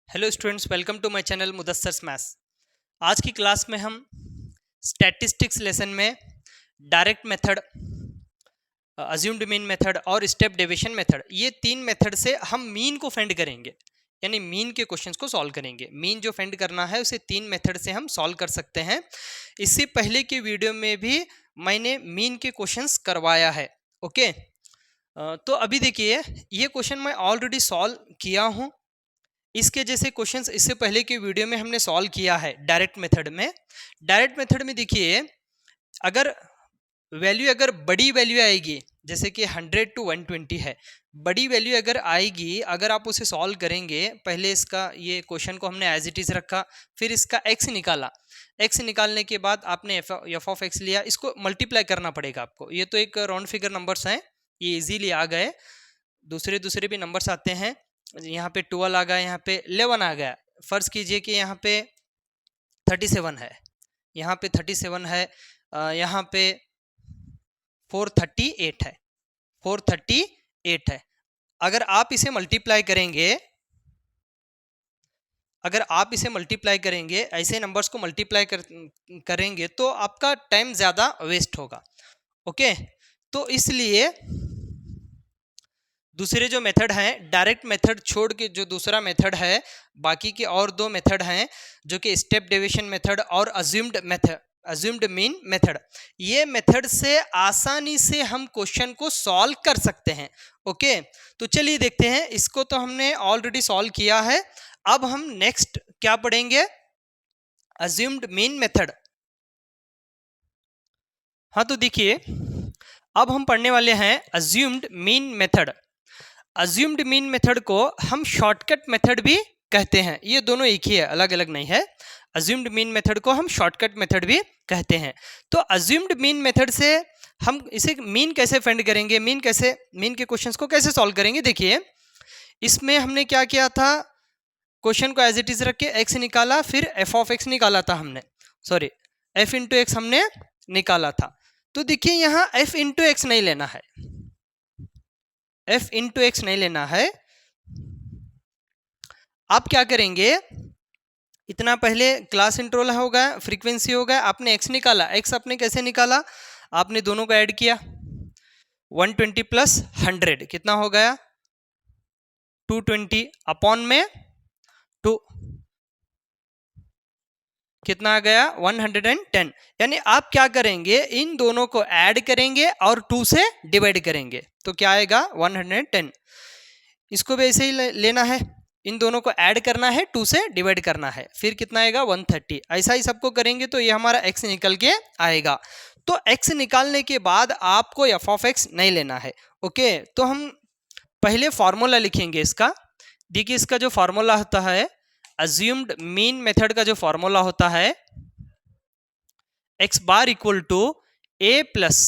Hello students, welcome to my channel Mudassar maths. आज की class में हम स्टैटिस्टिक्स लेसन में direct method, assumed mean method और स्टेप डेविएशन मेथड, ये तीन मेथड से हम मीन को फाइंड करेंगे, यानी मीन के क्वेश्चंस को सॉल्व करेंगे। मीन जो फाइंड करना है उसे तीन मेथड से हम सॉल्व कर सकते हैं। इससे पहले के वीडियो में भी मैंने मीन के क्वेश्चंस करवाया है। ओके, तो अभी देखिए, ये क्वेश्चन मैं ऑलरेडी सॉल्व किया हूँ। इसके जैसे क्वेश्चंस इससे पहले के वीडियो में हमने सॉल्व किया है डायरेक्ट मेथड में। डायरेक्ट मेथड में देखिए, अगर बड़ी वैल्यू आएगी, जैसे कि 100 to 120 है, बड़ी वैल्यू अगर आएगी, अगर आप उसे सॉल्व करेंगे, पहले इसका ये क्वेश्चन को हमने एज इट इज रखा, फिर इसका एक्स निकाला। एक्स निकालने के बाद आपने एफ ऑफ एक्स लिया, इसको मल्टीप्लाई करना पड़ेगा आपको। ये तो एक राउंड फिगर नंबर्स हैं, ये इजीली आ गए। दूसरे भी नंबर्स आते हैं, यहाँ पे 12 आ गया, यहाँ पे 11 आ गया। फर्ज कीजिए कि यहाँ पे 37 है, यहाँ पे 37 है, यहाँ पे 438 है, 438 है। अगर आप इसे मल्टीप्लाई करेंगे, ऐसे नंबर्स को मल्टीप्लाई करेंगे तो आपका टाइम ज़्यादा वेस्ट होगा। ओके, तो इसलिए दूसरे जो मेथड हैं, डायरेक्ट मेथड छोड़ के जो दूसरा मेथड है, बाकी के और दो मेथड हैं जो कि स्टेप डेविएशन मेथड और अज्यूम्ड मीन मेथड, ये मेथड से आसानी से हम क्वेश्चन को सॉल्व कर सकते हैं। ओके, तो चलिए देखते हैं। इसको तो हमने ऑलरेडी सॉल्व किया है। अब हम नेक्स्ट क्या पढ़ेंगे? Assumed mean method. हाँ, तो देखिए, अब हम पढ़ने वाले हैं assumed mean method. Assumed mean method को हम शॉर्टकट मेथड भी कहते हैं। ये दोनों एक ही है, अलग अलग नहीं है। अज्यूम्ड मीन मेथड को हम शॉर्टकट मेथड भी कहते हैं। तो अज्यूम्ड मीन मेथड से हम इसे मीन कैसे फाइंड करेंगे, मीन के क्वेश्चंस को कैसे सॉल्व करेंगे? देखिए, इसमें हमने क्या किया था, क्वेश्चन को एज इट इज रख के एक्स निकाला, फिर एफ ऑफ एक्स निकाला था हमने, सॉरी एफ इंटू एक्स हमने निकाला था। तो देखिए, यहाँ एफ इंटू एक्स नहीं लेना है, एफ इंटू एक्स नहीं लेना है। आप क्या करेंगे, इतना पहले क्लास इंटरवल होगा, फ्रीक्वेंसी होगा, आपने एक्स निकाला। एक्स आपने कैसे निकाला? आपने दोनों को ऐड किया, 120 प्लस 100 कितना हो गया? 220 अपॉन में 2 कितना आ गया? 110। यानी आप क्या करेंगे, इन दोनों को ऐड करेंगे और 2 से डिवाइड करेंगे, तो क्या आएगा? 110। इसको भी ऐसे ही लेना है, इन दोनों को ऐड करना है, 2 से डिवाइड करना है, फिर कितना आएगा? 130। ऐसा ही सबको करेंगे तो ये हमारा x निकल के आएगा। तो x निकालने के बाद आपको f ऑफ x नहीं लेना है। ओके, तो हम पहले फॉर्मूला लिखेंगे इसका। देखिए, इसका जो फॉर्मूला होता है, अज्यूम्ड मीन मेथड का जो फॉर्मूला होता है, x bar equal to a plus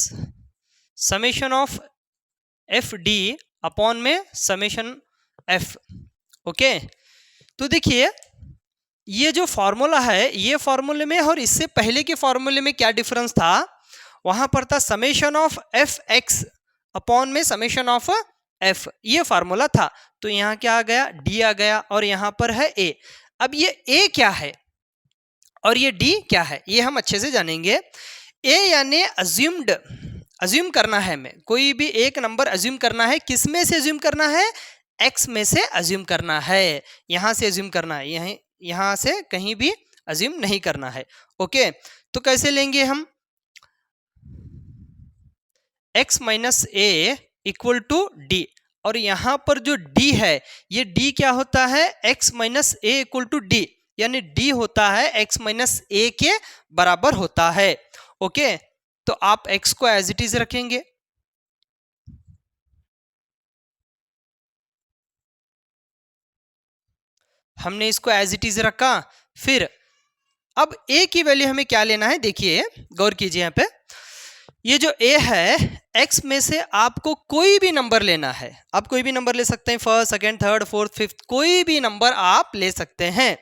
summation of F D upon में समेशन एफ। ओके, तो देखिए, ये जो फॉर्मूला है, ये फॉर्मूले में और इससे पहले के फॉर्मूले में क्या डिफरेंस था? वहां पर था summation of F x upon में समेशन ऑफ एफ, ये फॉर्मूला था। तो यहाँ क्या आ गया? डी आ गया, और यहाँ पर है ए। अब ये ए क्या है और ये डी क्या है, ये हम अच्छे से जानेंगे। ए यानी अज्यूम करना है, हमें कोई भी एक नंबर अज्यूम करना है। किस में से अज्यूम करना है? एक्स में से अज्यूम करना है, यहां से अज्यूम करना है, यहां से कहीं भी अज्यूम नहीं करना है। ओके, तो कैसे लेंगे हम? x minus A equal to D, और यहां पर जो d है, ये d क्या होता है? x minus A equal to D, यानी d होता है x माइनस ए के बराबर होता है। ओके, तो आप x को एज इट इज रखेंगे, हमने इसको एज इट इज रखा। फिर अब a की वैल्यू हमें क्या लेना है? देखिए, गौर कीजिए, यहाँ पे ये जो a है, x में से आपको कोई भी नंबर लेना है। आप कोई भी नंबर ले सकते हैं, first, second, third, fourth, fifth, कोई भी नंबर आप ले सकते हैं।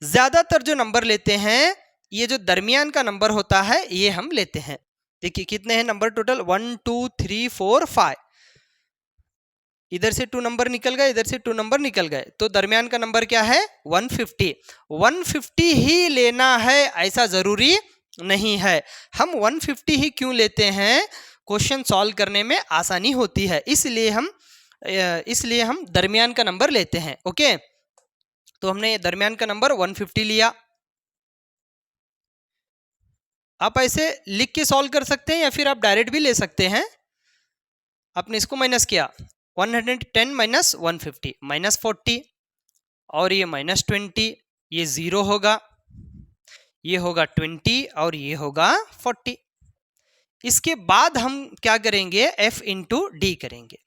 ज्यादातर जो नंबर लेते हैं, ये जो दरमियान का नंबर होता है, ये हम लेते हैं। देखिए, कितने हैं नंबर टोटल? 1 2 3 4 5। इधर से 2 नंबर निकल गए, इधर से 2 नंबर निकल गए, तो दरमियान का नंबर क्या है 150। 150 ही लेना है ऐसा जरूरी नहीं है। हम 150 ही क्यों लेते हैं, क्वेश्चन सॉल्व करने में आसानी होती है, इसलिए हम दरमियान का नंबर लेते हैं। ओके, तो हमने दरमियान का नंबर 150 लिया। आप ऐसे लिख के सॉल्व कर सकते हैं या फिर आप डायरेक्ट भी ले सकते हैं। आपने इसको माइनस किया, 110 माइनस 150 माइनस 40, और ये माइनस 20, ये 0 होगा, ये होगा 20 और ये होगा 40। इसके बाद हम क्या करेंगे, f इंटू डी करेंगे।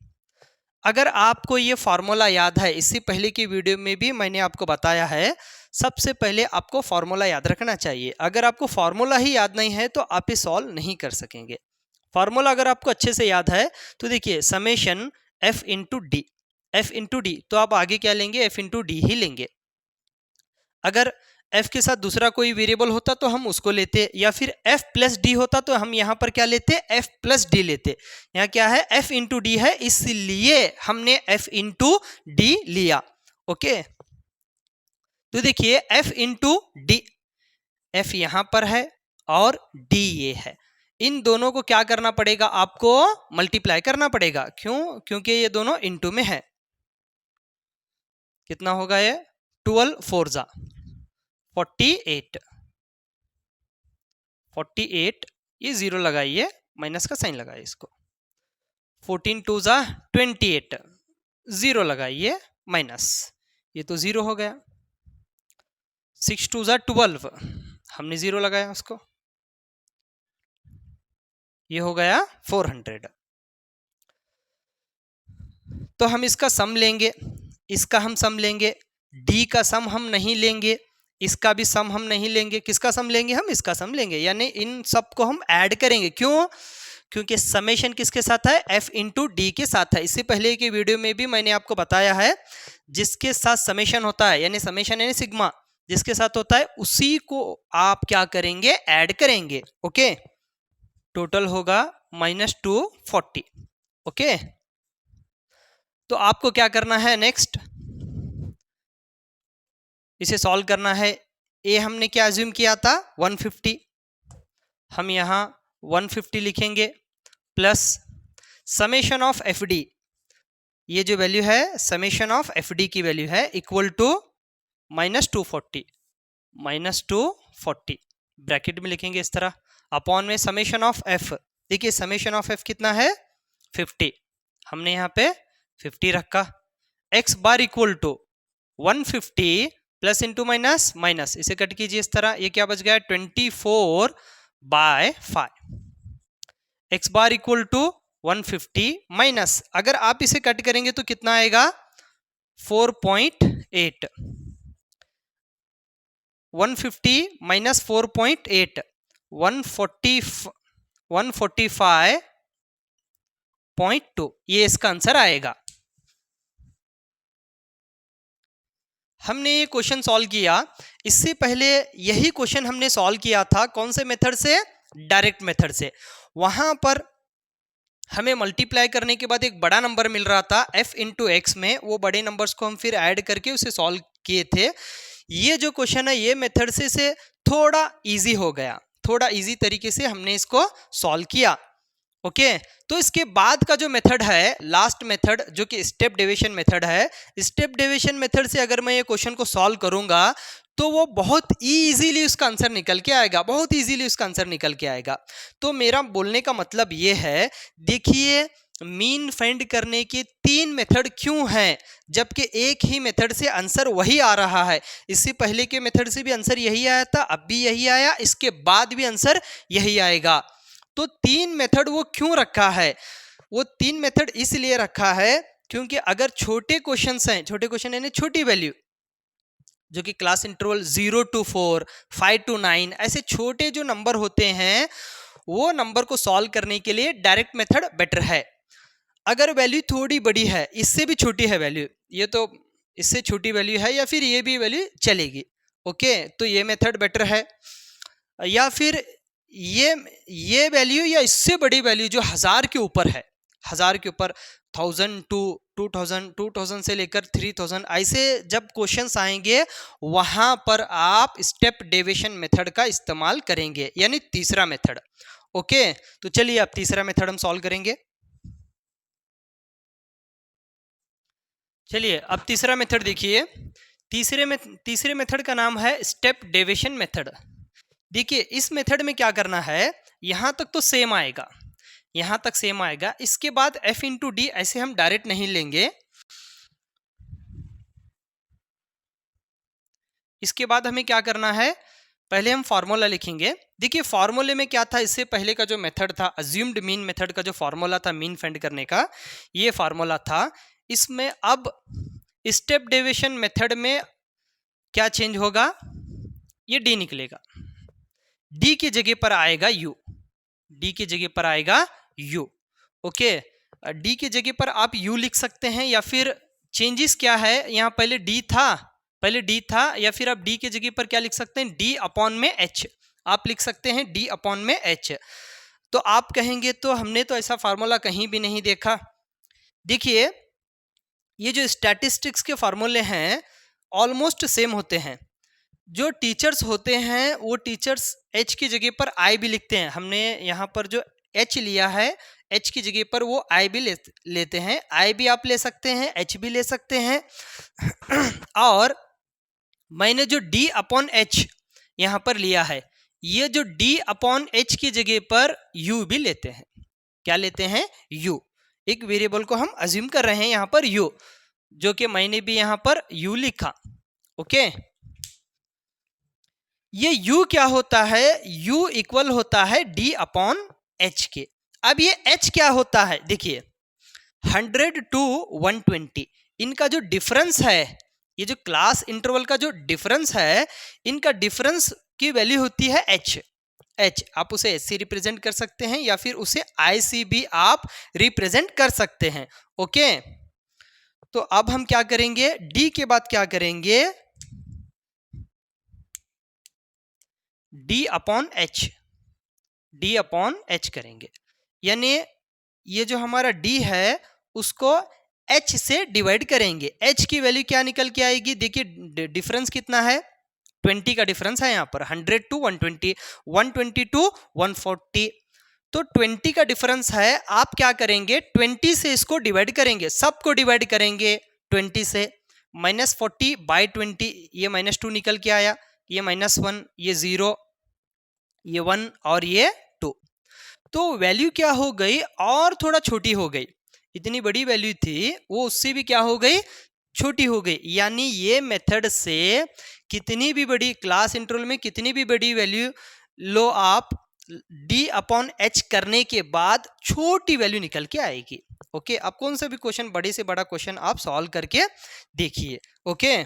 अगर आपको ये फॉर्मूला याद है, इससे पहले की वीडियो में भी मैंने आपको बताया है, सबसे पहले आपको फॉर्मूला याद रखना चाहिए। अगर आपको फॉर्मूला ही याद नहीं है तो आप ये सॉल्व नहीं कर सकेंगे। फॉर्मूला अगर आपको अच्छे से याद है तो देखिए summation f into D, F into D, तो आप आगे क्या लेंगे, f इंटू डी ही लेंगे। अगर f के साथ दूसरा कोई वेरिएबल होता तो हम उसको लेते, या फिर f प्लस डी होता तो हम यहाँ पर क्या लेते, f प्लस डी लेते। यहाँ क्या है, f इंटू डी है, इसलिए हमने f इंटू डी लिया। ओके, तो देखिए f इंटू डी, f यहाँ पर है और d ये है, इन दोनों को क्या करना पड़ेगा, आपको मल्टीप्लाई करना पड़ेगा। क्यों, क्योंकि ये दोनों इंटू में है। कितना होगा ये, 12 4 जा 48, 48, ये 0 लगाइए, माइनस का साइन लगाइए इसको, 14 2 जा 28, 0 लगाइए माइनस, ये तो 0 हो गया। 6 2 जा 12, हमने 0 लगाया उसको, ये हो गया 400। तो हम इसका सम लेंगे, इसका हम सम लेंगे, डी का सम हम नहीं लेंगे, इसका भी सम हम नहीं लेंगे। किसका सम लेंगे, हम इसका सम लेंगे, यानी इन सब को हम ऐड करेंगे। क्यों, क्योंकि समेशन किसके साथ है, f इंटू डी के साथ है। इससे पहले की वीडियो में भी मैंने आपको बताया है, जिसके साथ समेशन होता है, यानी समेशन यानी सिग्मा जिसके साथ होता है, उसी को आप क्या करेंगे, ऐड करेंगे। ओके, टोटल होगा -240। ओके, तो आपको क्या करना है, नेक्स्ट इसे सॉल्व करना है। ए हमने क्या अज्यूम किया था, 150, हम यहाँ 150 लिखेंगे, plus summation of F D, ये जो वैल्यू है समेशन ऑफ एफ डी की वैल्यू है इक्वल टू -240, -240 ब्रैकेट में लिखेंगे इस तरह, अपॉन में समेशन ऑफ एफ। देखिए समेशन ऑफ एफ कितना है, 50, हमने यहाँ पे 50 रखा, x bar equal to 150 plus into minus minus, इसे कट कीजिए इस तरह, ये क्या बच गया 24/5, x bar equal to 150 minus, अगर आप इसे कट करेंगे तो कितना आएगा 4.8, 150 माइनस 4.8, 145.2, ये इसका आंसर आएगा। हमने ये क्वेश्चन सॉल्व किया, इससे पहले यही क्वेश्चन हमने सॉल्व किया था, कौन से मेथड से, डायरेक्ट मेथड से। वहां पर हमें मल्टीप्लाई करने के बाद एक बड़ा नंबर मिल रहा था f इंटू एक्स में, वो बड़े नंबर्स को हम फिर ऐड करके उसे सॉल्व किए थे। ये जो क्वेश्चन है ये मेथड से थोड़ा इजी हो गया, थोड़ा इजी तरीके से हमने इसको सॉल्व किया। ओके, तो इसके बाद का जो मेथड है, लास्ट मेथड, जो कि स्टेप डेविएशन मेथड है, स्टेप डेविएशन मेथड से अगर मैं ये क्वेश्चन को सॉल्व करूंगा तो वो बहुत इजीली उसका आंसर निकल के आएगा, बहुत इजीली उसका आंसर निकल के आएगा। तो मेरा बोलने का मतलब ये है, देखिए मीन फाइंड करने के 3 मेथड क्यों हैं, जबकि एक ही मेथड से आंसर वही आ रहा है। इससे पहले के मेथड से भी आंसर यही आया था, अब भी यही आया, इसके बाद भी आंसर यही आएगा। तो 3 मेथड वो क्यों रखा है, वो 3 मेथड इसलिए रखा है क्योंकि अगर छोटे क्वेश्चंस हैं, छोटे क्वेश्चन यानी छोटी वैल्यू, जो कि क्लास इंटरवल 0 to 4, 5 to 9, ऐसे छोटे जो नंबर होते हैं, वो नंबर को सॉल्व करने के लिए डायरेक्ट मेथड बेटर है। अगर वैल्यू थोड़ी बड़ी है, इससे भी छोटी है वैल्यू, ये तो इससे छोटी वैल्यू है, या फिर ये भी वैल्यू चलेगी, ओके, तो ये मेथड बेटर है। या फिर ये वैल्यू या इससे बड़ी वैल्यू जो 1000 के ऊपर है, 1000 के ऊपर, 1000 टू 2000, 2000 से लेकर 3000, ऐसे जब क्वेश्चंस आएंगे वहां पर आप स्टेप डेविएशन मेथड का इस्तेमाल करेंगे, यानी तीसरा मेथड। ओके, तो चलिए अब तीसरा मेथड हम सॉल्व करेंगे। चलिए अब तीसरा मेथड देखिए। तीसरे मेथड का नाम है स्टेप डेविएशन मेथड। देखिए इस मेथड में क्या करना है, यहां तक तो सेम आएगा, यहां तक सेम आएगा। इसके बाद f इंटू डी ऐसे हम डायरेक्ट नहीं लेंगे। इसके बाद हमें क्या करना है, पहले हम फॉर्मूला लिखेंगे। देखिए फॉर्मूले में क्या था, इससे पहले का जो मेथड था अज्यूम्ड मीन मेथड का जो फॉर्मूला था मीन फाइंड करने का, ये फॉर्मूला था। इसमें अब स्टेप डेविएशन मेथड में क्या चेंज होगा, ये डी निकलेगा, डी की जगह पर आएगा यू, डी की जगह पर आएगा यू। ओके, डी की जगह पर आप यू लिख सकते हैं, या फिर चेंजेस क्या है, यहाँ पहले डी था, या फिर आप डी की जगह पर क्या लिख सकते हैं, डी अपॉन में एच आप लिख सकते हैं, डी अपॉन में एच। तो आप कहेंगे तो हमने तो ऐसा फार्मूला कहीं भी नहीं देखा। देखिए ये जो स्टैटिस्टिक्स के फार्मूले हैं ऑलमोस्ट सेम होते हैं। जो टीचर्स होते हैं वो टीचर्स एच की जगह पर आई भी लिखते हैं। हमने यहाँ पर जो एच लिया है, एच की जगह पर वो आई भी लेते हैं। आई भी आप ले सकते हैं, एच भी ले सकते हैं। और मैंने जो डी अपॉन एच यहाँ पर लिया है, ये जो डी अपॉन एच की जगह पर यू भी लेते हैं। क्या लेते हैं, यू। एक वेरिएबल को हम अज्यूम कर रहे हैं यहाँ पर यू, जो कि मैंने भी यहाँ पर यू लिखा। ओके, ये u क्या होता है, u इक्वल होता है d अपॉन एच के। अब ये h क्या होता है, देखिए 100 टू 120 इनका जो डिफरेंस है, ये जो क्लास इंटरवल का जो डिफरेंस है, इनका डिफरेंस की वैल्यू होती है h। आप उसे एच सी रिप्रेजेंट कर सकते हैं, या फिर उसे आई सी भी आप रिप्रेजेंट कर सकते हैं। ओके, तो अब हम क्या करेंगे, d के बाद क्या करेंगे, डी अपॉन एच करेंगे। यानी ये जो हमारा डी है उसको एच से डिवाइड करेंगे। एच की वैल्यू क्या निकल के आएगी, देखिए डिफरेंस कितना है, 20 का डिफरेंस है यहाँ पर, 100 टू 120, 120 टू 140, तो 20 का डिफरेंस है। आप क्या करेंगे, 20 से इसको डिवाइड करेंगे, सबको डिवाइड करेंगे 20 से। -40 बाई 20, ये -2 निकल के आया, ये -1, ये 0, ये 1 और ये 2। तो वैल्यू क्या हो गई, और थोड़ा छोटी हो गई। इतनी बड़ी वैल्यू थी वो उससे भी क्या हो गई, छोटी हो गई। यानी ये मेथड से कितनी भी बड़ी क्लास इंटरवल में कितनी भी बड़ी वैल्यू लो आप, d अपॉन एच करने के बाद छोटी वैल्यू निकल के आएगी। ओके, आप कौन सा भी क्वेश्चन, बड़े से बड़ा क्वेश्चन आप सॉल्व करके देखिए। ओके,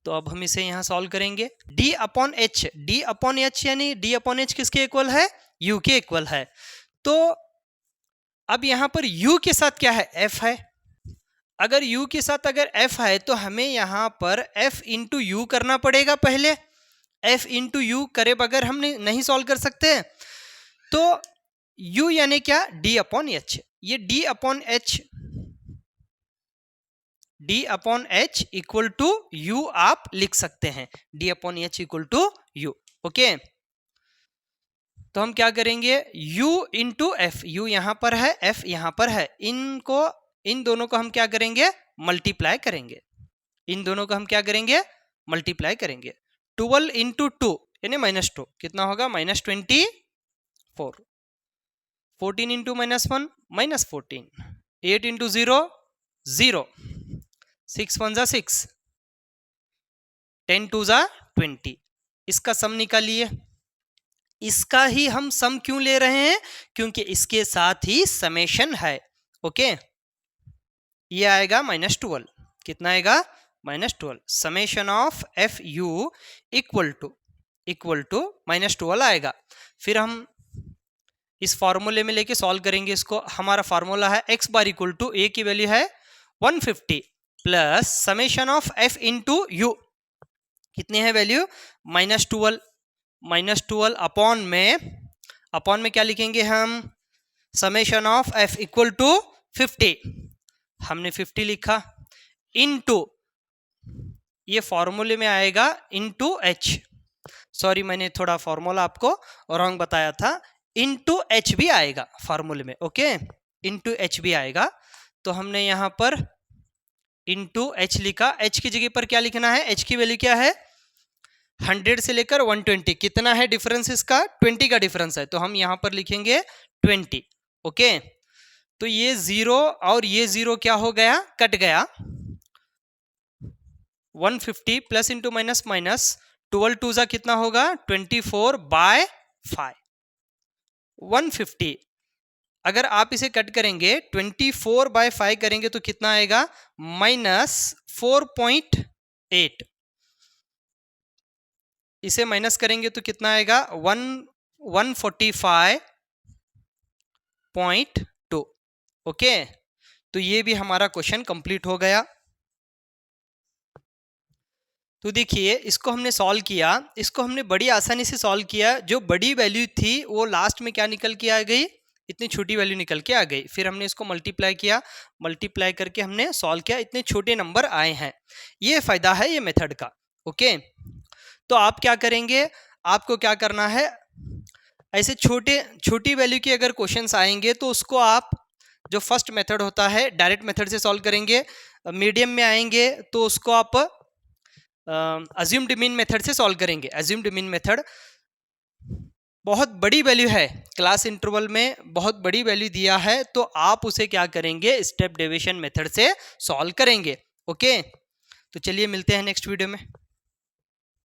तो अब हम इसे यहां सॉल्व करेंगे। d अपॉन एच यानी d अपॉन एच किसके इक्वल है, u के इक्वल है। तो अब यहां पर u के साथ क्या है, f है। अगर u के साथ अगर f है तो हमें यहां पर f इंटू यू करना पड़ेगा पहले। f इंटू यू करे बगैर हम नहीं सॉल्व कर सकते। तो u यानी क्या, d अपॉन एच। ये d upon H equal to U आप लिख सकते हैं, d upon H equal to U. Okay, तो हम क्या करेंगे, u इंटू एफ, यू यहां पर है, f यहां पर है, इन दोनों को हम क्या करेंगे, मल्टीप्लाई करेंगे। इन दोनों को हम क्या करेंगे, मल्टीप्लाई करेंगे। 12 इंटू 2 यानी -2 कितना होगा, -24, 14 इंटू -1 -14, 8 इंटू 0 0, 6 1 जा 6, 10 2 जा 20। इसका सम निकालिए। इसका ही हम सम क्यों ले रहे हैं, क्योंकि इसके साथ ही समेशन है। ओके, ये आएगा -12, कितना आएगा, -12। Summation of F U equal to -12 आएगा। फिर हम इस फॉर्मूले में लेके सॉल्व करेंगे इसको। हमारा फॉर्मूला है x bar equal to a की वैल्यू है 150 plus summation of f into U, कितनी है वैल्यू, -12 अपॉन में क्या लिखेंगे हम, summation of f equal to 50, हमने 50 लिखा, इनटू ये फॉर्मूले में आएगा इनटू एच, सॉरी मैंने थोड़ा फॉर्मूला आपको रॉन्ग बताया था, इनटू एच भी आएगा फॉर्मूले में, ओके, इनटू एच भी आएगा। तो हमने यहां पर इनटू एच लिखा, एच की जगह पर क्या लिखना है, एच की वैल्यू क्या है 100 से लेकर 120, कितना है डिफरेंस इसका 20 का डिफरेंस है, तो हम यहां पर लिखेंगे 20, ओके। तो ये 0 और ये 0 क्या हो गया, कट गया, 150 प्लस इंटू माइनस माइनस 12 टू जा कितना होगा 24/5, 150, अगर आप इसे कट करेंगे 24/5 करेंगे तो कितना आएगा -4.8, इसे माइनस करेंगे तो कितना आएगा 145.2, ओके। तो ये भी हमारा क्वेश्चन कंप्लीट हो गया। तो देखिए इसको हमने सॉल्व किया, इसको हमने बड़ी आसानी से सॉल्व किया, जो बड़ी वैल्यू थी वो लास्ट में क्या निकल के आ गई, इतनी छोटी वैल्यू निकल के आ गई, फिर हमने इसको मल्टीप्लाई किया, मल्टीप्लाई करके हमने सॉल्व किया, इतने छोटे नंबर आए हैं, ये फायदा है ये मेथड का, ओके। तो आप क्या करेंगे, आपको क्या करना है, ऐसे छोटी वैल्यू के अगर क्वेश्चंस आएंगे तो उसको आप जो फर्स्ट मेथड होता है डायरेक्ट मेथड से सॉल्व करेंगे, मीडियम में आएंगे तो उसको आप अज्यूम्ड मीन मेथड से सॉल्व करेंगे। अज्यूम्ड मीन मेथड बहुत बड़ी वैल्यू है, क्लास इंटरवल में बहुत बड़ी वैल्यू दिया है, तो आप उसे क्या करेंगे स्टेप डेविएशन मेथड से सॉल्व करेंगे, ओके। तो चलिए मिलते हैं नेक्स्ट वीडियो में।